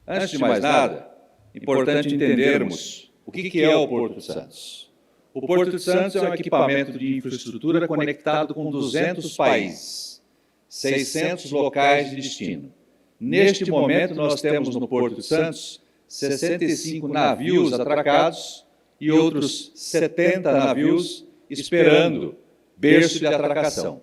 Antes de mais nada, é importante entendermos o que é o Porto de Santos. O Porto de Santos é um equipamento de infraestrutura conectado com 200 países, 600 locais de destino. Neste momento, nós temos no Porto de Santos 65 navios atracados e outros 70 navios esperando berço de atracação.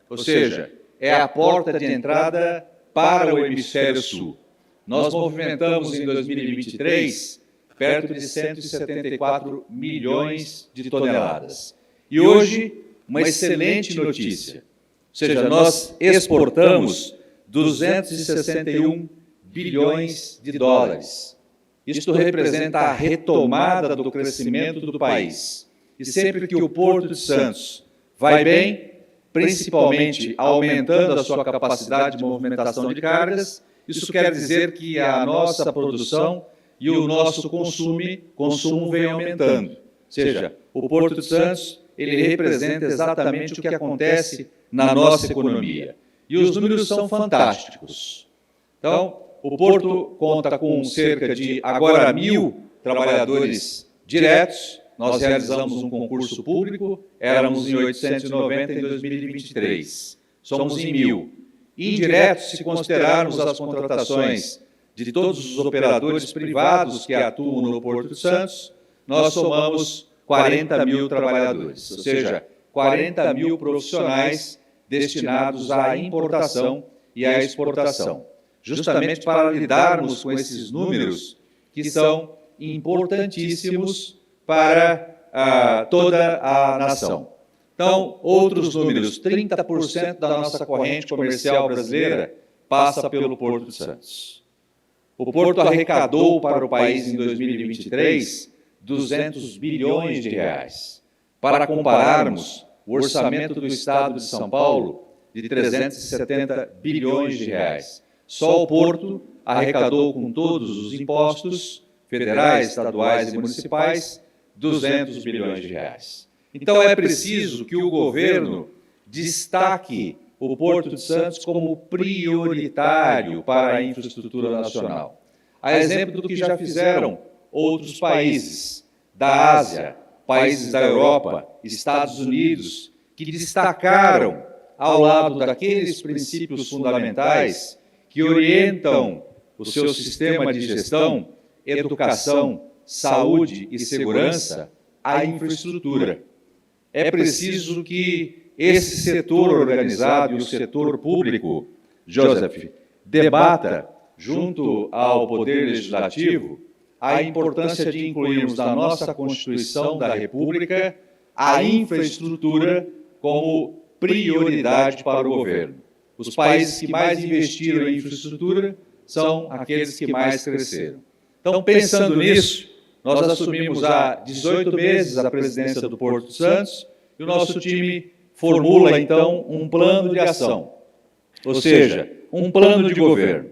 Ou seja, é a porta de entrada para o hemisfério sul. Nós movimentamos em 2023 perto de 174 milhões de toneladas. E hoje, uma excelente notícia. Ou seja, nós exportamos 261 bilhões de dólares. Isto representa a retomada do crescimento do país. E sempre que o Porto de Santos vai bem, principalmente aumentando a sua capacidade de movimentação de cargas, isso quer dizer que a nossa produção e o nosso consumo vem aumentando. Ou seja, o Porto de Santos, ele representa exatamente o que acontece na nossa economia. E os números são fantásticos. Então, o Porto conta com cerca de, agora, 1.000 trabalhadores diretos. Nós realizamos um concurso público, éramos em 890 em 2023. Somos em 1.000. Indiretos, se considerarmos as contratações de todos os operadores privados que atuam no Porto de Santos, nós somamos 40.000 trabalhadores, ou seja, 40.000 profissionais destinados à importação e à exportação, justamente para lidarmos com esses números que são importantíssimos para toda a nação. Então, outros números, 30% da nossa corrente comercial brasileira passa pelo Porto de Santos. O Porto arrecadou para o país em 2023 200 bilhões de reais. Para compararmos, o orçamento do Estado de São Paulo de 370 bilhões de reais. Só o Porto arrecadou com todos os impostos federais, estaduais e municipais 200 bilhões de reais. Então, é preciso que o governo destaque o Porto de Santos como prioritário para a infraestrutura nacional. A exemplo do que já fizeram outros países da Ásia, países da Europa, Estados Unidos, que destacaram, ao lado daqueles princípios fundamentais que orientam o seu sistema de gestão, educação, saúde e segurança, a infraestrutura. É preciso que esse setor organizado e o setor público, Joseph, debata, junto ao Poder Legislativo, a importância de incluirmos na nossa Constituição da República a infraestrutura como prioridade para o governo. Os países que mais investiram em infraestrutura são aqueles que mais cresceram. Então, pensando nisso, nós assumimos há 18 meses a presidência do Porto de Santos e o nosso time formula, então, um plano de ação, ou seja, um plano de governo.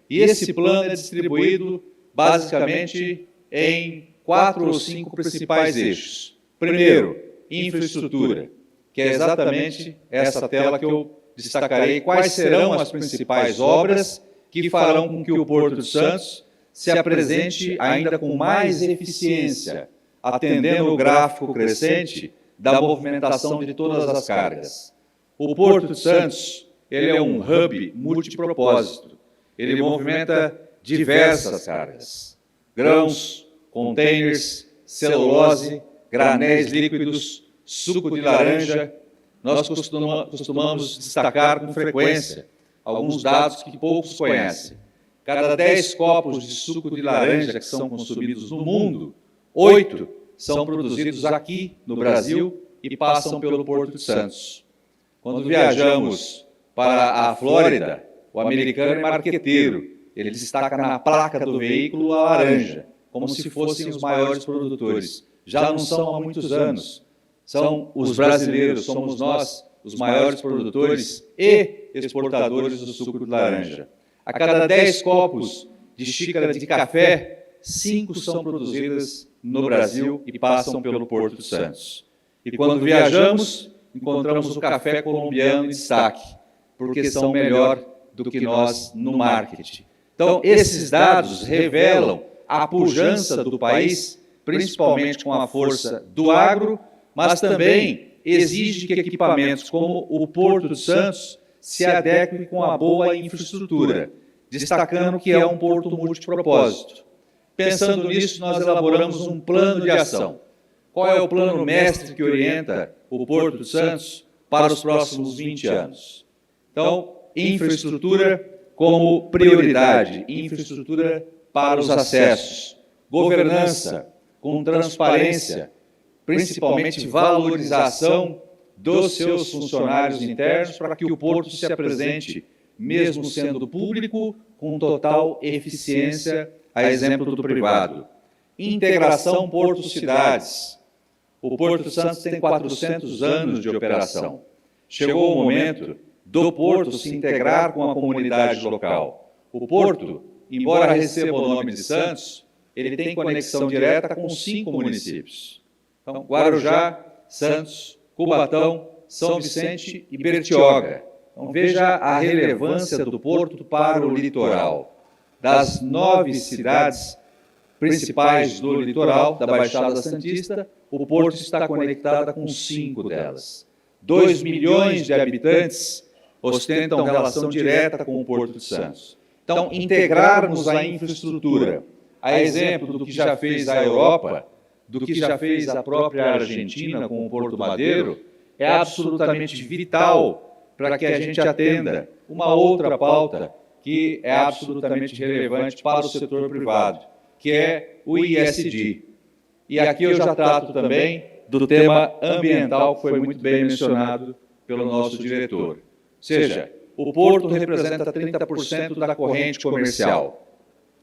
E esse plano é distribuído, basicamente, em 4 ou 5 principais eixos. Primeiro, infraestrutura, que é exatamente essa tela que eu destacarei quais serão as principais obras que farão com que o Porto de Santos se apresente ainda com mais eficiência, atendendo o gráfico crescente da movimentação de todas as cargas. O Porto de Santos, ele é um hub multipropósito. Ele movimenta diversas cargas. Grãos, containers, celulose, granéis líquidos, suco de laranja. Nós costumamos destacar com frequência alguns dados que poucos conhecem. Cada 10 copos de suco de laranja que são consumidos no mundo, 8 são produzidos aqui no Brasil e passam pelo Porto de Santos. Quando viajamos para a Flórida, o americano é marqueteiro. Ele destaca na placa do veículo a laranja, como se fossem os maiores produtores. Já não são há muitos anos. São os brasileiros, somos nós, os maiores produtores e exportadores do suco de laranja. A cada 10 copos de xícara de café, 5 são produzidas no Brasil e passam pelo Porto de Santos. E quando viajamos, encontramos o café colombiano em destaque, porque são melhor do que nós no marketing. Então, esses dados revelam a pujança do país, principalmente com a força do agro, mas também exige que equipamentos como o Porto de Santos se adequem com a boa infraestrutura, destacando que é um porto multipropósito. Pensando nisso, nós elaboramos um plano de ação. Qual é o plano mestre que orienta o Porto de Santos para os próximos 20 anos? Então, infraestrutura como prioridade, infraestrutura para os acessos, governança com transparência, principalmente valorização dos seus funcionários internos para que o porto se apresente, mesmo sendo público, com total eficiência, a exemplo do privado. Integração porto-cidades. O Porto de Santos tem 400 anos de operação. Chegou o momento do porto se integrar com a comunidade local. O porto, embora receba o nome de Santos, ele tem conexão direta com 5 municípios. Então, Guarujá, Santos, Cubatão, São Vicente e Bertioga. Então, veja a relevância do porto para o litoral. Das 9 cidades principais do litoral, da Baixada Santista, o porto está conectado com 5 delas. 2 milhões de habitantes ostentam relação direta com o Porto de Santos. Então, integrarmos a infraestrutura, a exemplo do que já fez a Europa, do que já fez a própria Argentina com o Porto Madeiro, é absolutamente vital para que a gente atenda uma outra pauta que é absolutamente relevante para o setor privado, que é o ISD. E aqui eu já trato também do tema ambiental, que foi muito bem mencionado pelo nosso diretor. Ou seja, o porto representa 30% da corrente comercial.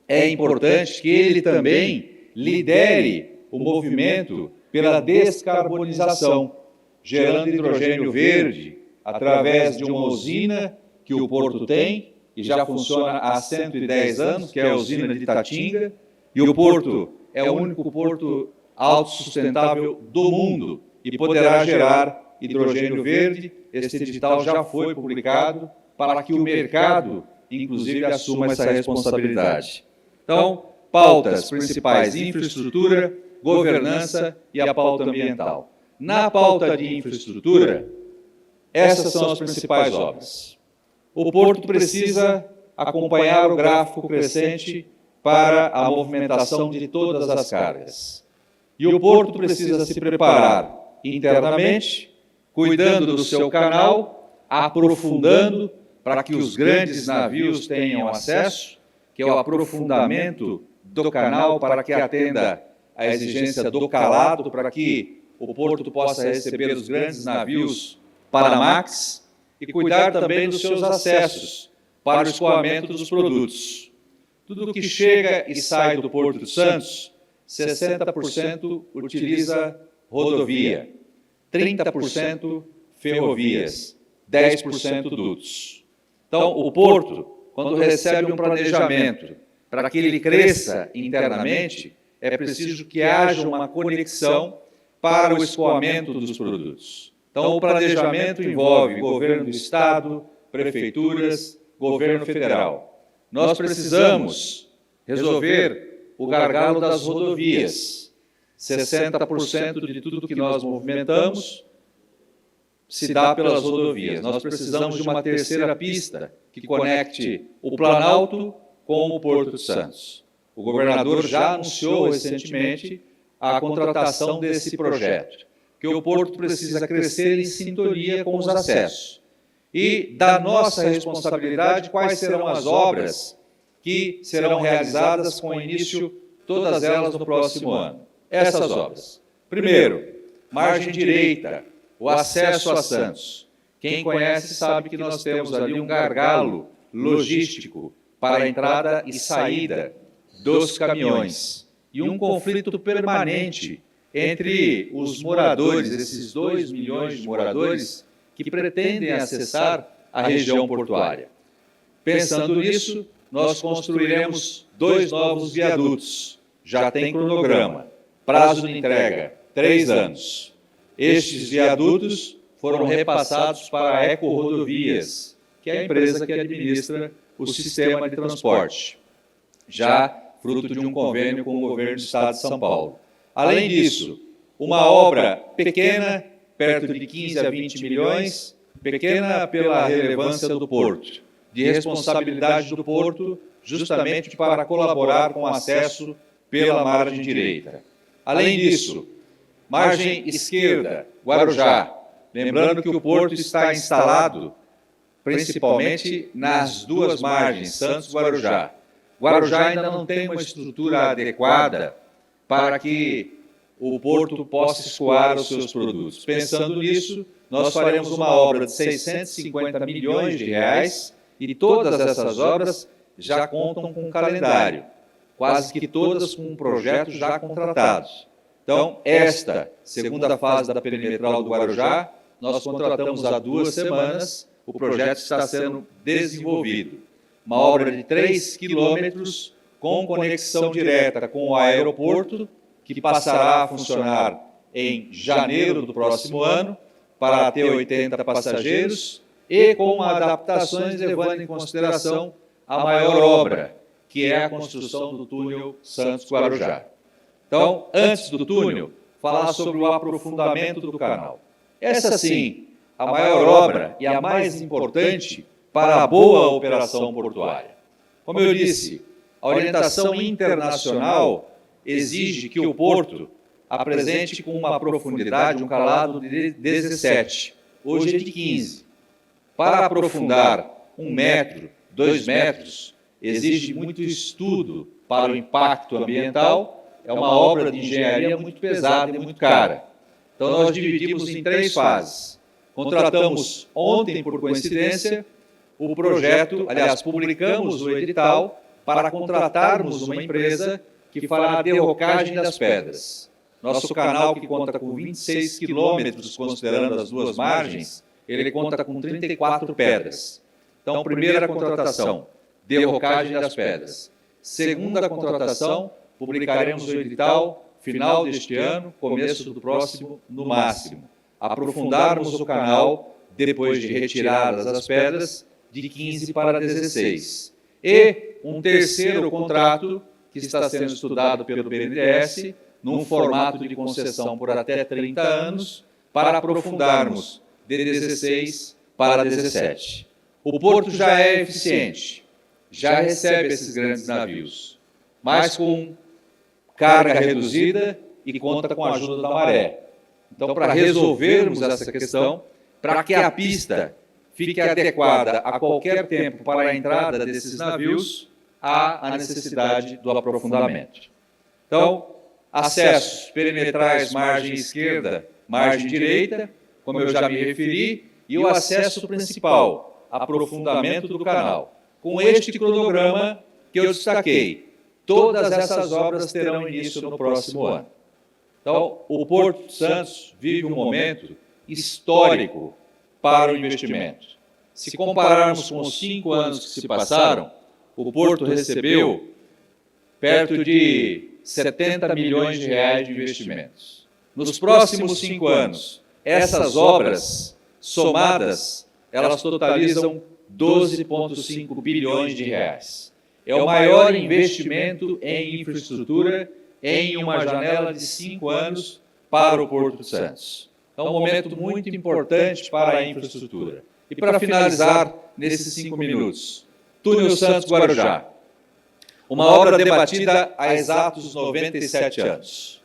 É importante que ele também lidere o movimento pela descarbonização, gerando hidrogênio verde através de uma usina que o porto tem e já funciona há 110 anos, que é a usina de Itatinga, e o porto é o único porto autossustentável do mundo e poderá gerar hidrogênio verde. Este edital já foi publicado para que o mercado, inclusive, assuma essa responsabilidade. Então, pautas principais: infraestrutura, governança e a pauta ambiental. Na pauta de infraestrutura, essas são as principais obras. O porto precisa acompanhar o gráfico crescente para a movimentação de todas as cargas. E o porto precisa se preparar internamente, cuidando do seu canal, aprofundando para que os grandes navios tenham acesso, que é o aprofundamento do canal para que atenda à exigência do calado, para que o porto possa receber os grandes navios Panamax, e cuidar também dos seus acessos para o escoamento dos produtos. Tudo que chega e sai do Porto de Santos, 60% utiliza rodovia, 30% ferrovias, 10% dutos. Então, o porto, quando recebe um planejamento para que ele cresça internamente, é preciso que haja uma conexão para o escoamento dos produtos. Então, o planejamento envolve governo do Estado, prefeituras, governo federal. Nós precisamos resolver o gargalo das rodovias. 60% de tudo que nós movimentamos se dá pelas rodovias. Nós precisamos de uma terceira pista que conecte o Planalto com o Porto de Santos. O governador já anunciou recentemente a contratação desse projeto, que o porto precisa crescer em sintonia com os acessos. E da nossa responsabilidade, quais serão as obras que serão realizadas com início, todas elas no próximo ano. Essas obras. Primeiro, margem direita, o acesso a Santos. Quem conhece sabe que nós temos ali um gargalo logístico para a entrada e saída dos caminhões. E um conflito permanente entre os moradores, esses 2 milhões de moradores que pretendem acessar a região portuária. Pensando nisso, nós construiremos 2 novos viadutos. Já tem cronograma. Prazo de entrega, 3 anos. Estes viadutos foram repassados para a Eco Rodovias, que é a empresa que administra o sistema de transporte. já fruto de um convênio com o governo do Estado de São Paulo. Além disso, uma obra pequena, perto de 15 a 20 milhões, pequena pela relevância do porto, de responsabilidade do porto, justamente para colaborar com o acesso pela margem direita. Além disso, margem esquerda, Guarujá. Lembrando que o porto está instalado principalmente nas duas margens, Santos e Guarujá. Guarujá ainda não tem uma estrutura adequada para que o porto possa escoar os seus produtos. Pensando nisso, nós faremos uma obra de 650 milhões de reais e todas essas obras já contam com um calendário, quase que todas com projetos já contratados. Então, esta segunda fase da perimetral do Guarujá, nós contratamos há 2 semanas, o projeto está sendo desenvolvido. Uma obra de 3 quilômetros com conexão direta com o aeroporto, que passará a funcionar em janeiro do próximo ano, para ter 80 passageiros, e com adaptações levando em consideração a maior obra, que é a construção do túnel Santos-Guarujá. Então, antes do túnel, falar sobre o aprofundamento do canal. Essa sim, a maior obra e a mais importante para a boa operação portuária. Como eu disse, a orientação internacional exige que o porto apresente com uma profundidade, um calado de 17, hoje é de 15. Para aprofundar 1 metro, 2 metros, exige muito estudo para o impacto ambiental, é uma obra de engenharia muito pesada e muito cara. Então, nós dividimos em 3 fases. Contratamos ontem, por coincidência, o projeto, aliás, publicamos o edital para contratarmos uma empresa que fará a derrocagem das pedras. Nosso canal, que conta com 26 quilômetros, considerando as duas margens, ele conta com 34 pedras. Então, primeira contratação, derrocagem das pedras. Segunda contratação, publicaremos o edital final deste ano, começo do próximo, no máximo. Aprofundarmos o canal, depois de retiradas as pedras, de 15 para 16. E um terceiro contrato, que está sendo estudado pelo BNDES, num formato de concessão por até 30 anos, para aprofundarmos de 16 para 17. O porto já é eficiente, já recebe esses grandes navios, mas com carga reduzida e conta com a ajuda da maré. Então, para resolvermos essa questão, para que a pista fique adequada a qualquer tempo para a entrada desses navios, há a necessidade do aprofundamento. Então, acessos perimetrais, margem esquerda, margem direita, como eu já me referi, e o acesso principal, aprofundamento do canal. Com este cronograma que eu destaquei, todas essas obras terão início no próximo ano. Então, o Porto de Santos vive um momento histórico para o investimento. Se compararmos com os 5 anos que se passaram, o Porto recebeu perto de 70 milhões de reais de investimentos. Nos próximos 5 anos, essas obras somadas, elas totalizam 12,5 bilhões de reais. É o maior investimento em infraestrutura em uma janela de 5 anos para o Porto de Santos. Então, um momento muito importante para a infraestrutura. E para finalizar, nesses 5 minutos, Túnel Santos-Guarujá. Uma obra debatida há exatos 97 anos.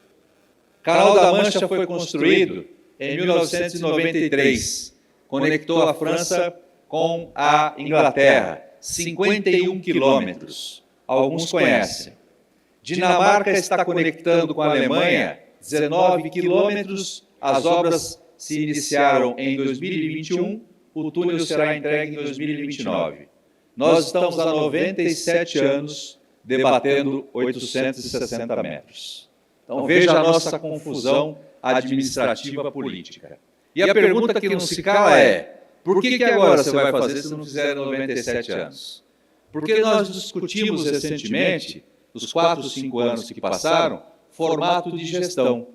O Canal da Mancha foi construído em 1993. Conectou a França com a Inglaterra. 51 quilômetros. Alguns conhecem. Dinamarca está conectando com a Alemanha 19 quilômetros. As obras se iniciaram em 2021. O túnel será entregue em 2029. Nós estamos há 97 anos debatendo 860 metros. Então veja a nossa confusão administrativa política. E a pergunta que não se cala é: por que agora você vai fazer se não fizer 97 anos? Porque nós discutimos recentemente, nos 4, 5 anos que passaram, formato de gestão.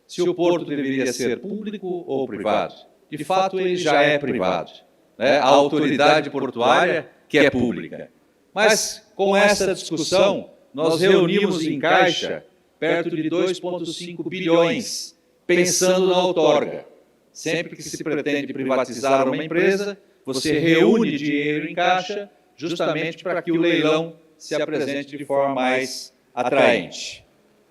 Se o porto deveria ser público ou privado. De fato, ele já é privado. Né? A autoridade portuária, que é pública. Mas, com essa discussão, nós reunimos em caixa perto de 2,5 bilhões, pensando na outorga. Sempre que se pretende privatizar uma empresa, você reúne dinheiro em caixa justamente para que o leilão se apresente de forma mais atraente.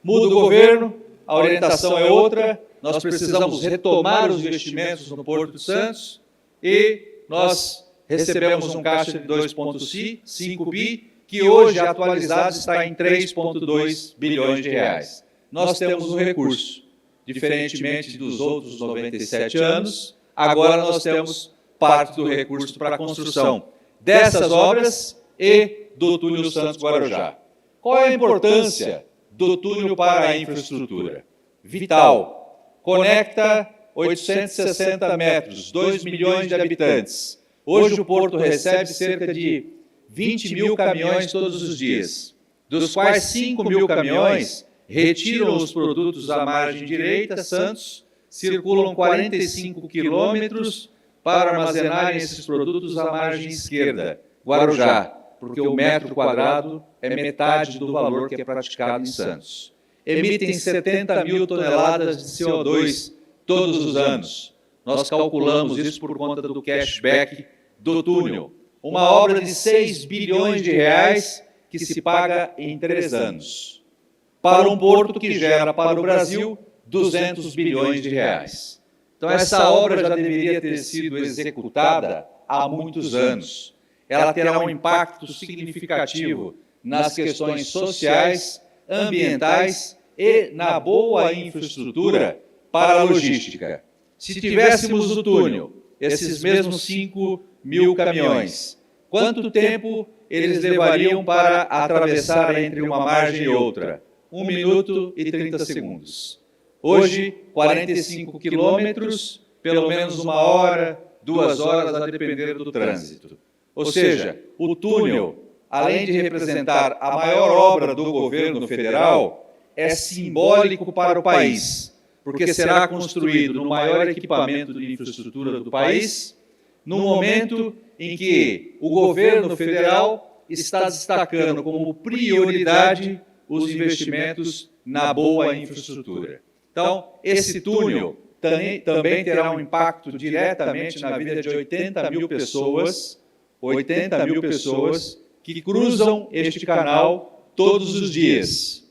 Muda o governo, a orientação é outra, nós precisamos retomar os investimentos no Porto de Santos e nós recebemos um caixa de 2,5 bi, que hoje atualizado está em 3,2 bilhões de reais. Nós temos um recurso, diferentemente dos outros 97 anos, agora nós temos parte do recurso para a construção dessas obras e do túnel Santos-Guarujá. Qual é a importância do túnel para a infraestrutura? Vital. Conecta 860 metros, 2 milhões de habitantes. Hoje o Porto recebe cerca de 20 mil caminhões todos os dias, dos quais 5 mil caminhões retiram os produtos à margem direita, Santos, circulam 45 quilômetros para armazenarem esses produtos à margem esquerda, Guarujá, porque o metro quadrado é metade do valor que é praticado em Santos. Emitem 70 mil toneladas de CO2 todos os anos. Nós calculamos isso por conta do cashback do túnel. Uma obra de 6 bilhões de reais que se paga em 3 anos. Para um porto que gera para o Brasil 200 bilhões de reais. Então essa obra já deveria ter sido executada há muitos anos. Ela terá um impacto significativo nas questões sociais, ambientais e na boa infraestrutura para a logística. Se tivéssemos o túnel, esses mesmos 5 mil caminhões, quanto tempo eles levariam para atravessar entre uma margem e outra? 1 minuto e 30 segundos. Hoje, 45 quilômetros, pelo menos 1 hora, 2 horas, a depender do trânsito. Ou seja, o túnel, além de representar a maior obra do governo federal, é simbólico para o país, porque será construído no maior equipamento de infraestrutura do país, no momento em que o governo federal está destacando como prioridade os investimentos na boa infraestrutura. Então, esse túnel também terá um impacto diretamente na vida de 80 mil pessoas que cruzam este canal todos os dias,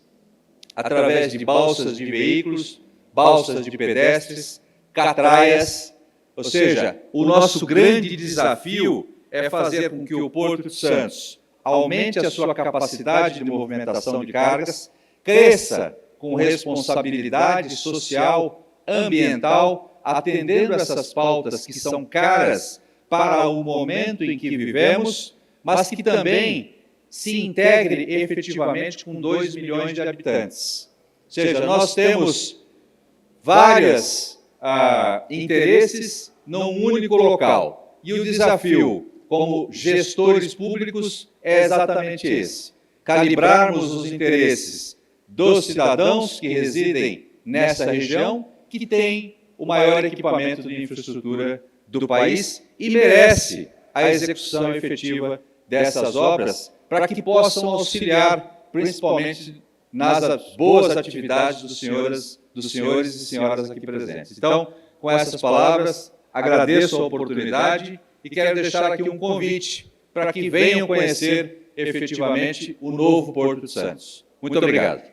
através de balsas de veículos, balsas de pedestres, catraias. Ou seja, o nosso grande desafio é fazer com que o Porto de Santos aumente a sua capacidade de movimentação de cargas, cresça com responsabilidade social, ambiental, atendendo essas pautas que são caras para o momento em que vivemos, mas que também se integre efetivamente com 2 milhões de habitantes. Ou seja, nós temos vários interesses num único local. E o desafio, como gestores públicos, é exatamente esse: calibrarmos os interesses dos cidadãos que residem nessa região, que tem o maior equipamento de infraestrutura do país e merece a execução efetiva dessas obras para que possam auxiliar, principalmente, nas boas atividades dos senhores e senhoras aqui presentes. Então, com essas palavras, agradeço a oportunidade e quero deixar aqui um convite para que venham conhecer efetivamente o novo Porto de Santos. Muito obrigado.